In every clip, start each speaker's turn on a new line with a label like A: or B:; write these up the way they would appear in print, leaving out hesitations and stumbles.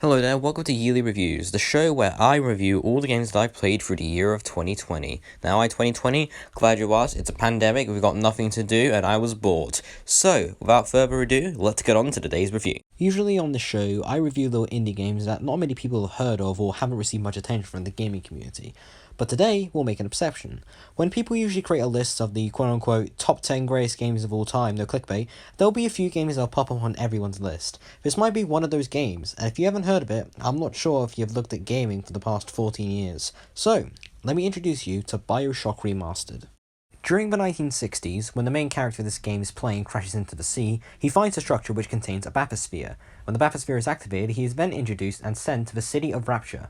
A: Hello there, welcome to Yearly Reviews, the show where I review all the games that I've played through the year of 2020. Now, 2020, glad you asked, it's a pandemic, we've got nothing to do, and I was bored. So, without further ado, let's get on to today's review. Usually on the show, I review little indie games that not many people have heard of or haven't received much attention from the gaming community. But today, we'll make an exception. When people usually create a list of the quote-unquote top 10 greatest games of all time, no clickbait, there'll be a few games that'll pop up on everyone's list. This might be one of those games, and if you haven't heard of it, I'm not sure if you've looked at gaming for the past 14 years. So, let me introduce you to BioShock Remastered. During the 1960s, when the main character of this game's plane crashes into the sea, he finds a structure which contains a bathysphere. When the bathysphere is activated, he is then introduced and sent to the city of Rapture,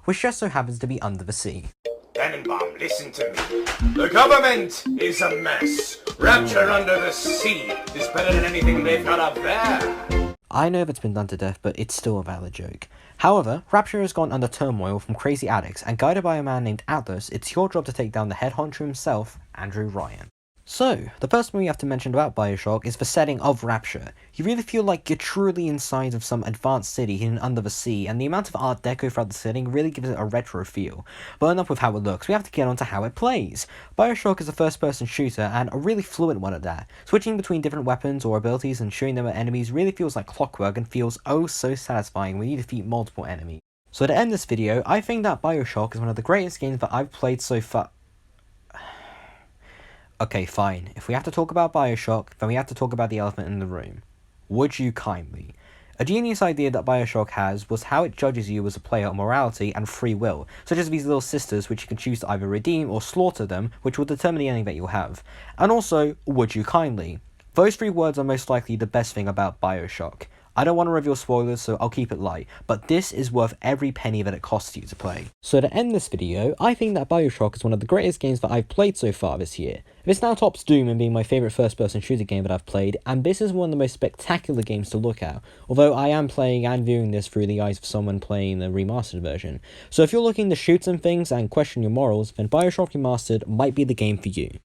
A: which just so happens to be under the sea.
B: Tannenbaum, listen to me. The government is a mess. Rapture under the sea is better than anything they've got up there.
A: I know that's been done to death, but it's still a valid joke. However, Rapture has gone under turmoil from crazy addicts, and guided by a man named Atlas, it's your job to take down the head honcho himself, Andrew Ryan. So, the first thing we have to mention about BioShock is the setting of Rapture. You really feel like you're truly inside of some advanced city hidden under the sea, and the amount of art deco throughout the setting really gives it a retro feel. But enough with how it looks, we have to get on to how it plays. BioShock is a first-person shooter, and a really fluent one at that. Switching between different weapons or abilities and shooting them at enemies really feels like clockwork and feels oh so satisfying when you defeat multiple enemies. So to end this video, I think that BioShock is one of the greatest games that I've played so far. Okay, fine. If we have to talk about BioShock, then we have to talk about the elephant in the room. Would you kindly? A genius idea that BioShock has was how it judges you as a player on morality and free will, such as these little sisters which you can choose to either redeem or slaughter them, which will determine the ending that you'll have. And also, would you kindly? Those three words are most likely the best thing about BioShock. I don't want to reveal spoilers, so I'll keep it light, but this is worth every penny that it costs you to play. So to end this video, I think that BioShock is one of the greatest games that I've played so far this year. This now tops Doom in being my favourite first-person shooter game that I've played, and this is one of the most spectacular games to look at, although I am playing and viewing this through the eyes of someone playing the remastered version. So if you're looking to shoot some things and question your morals, then BioShock Remastered might be the game for you.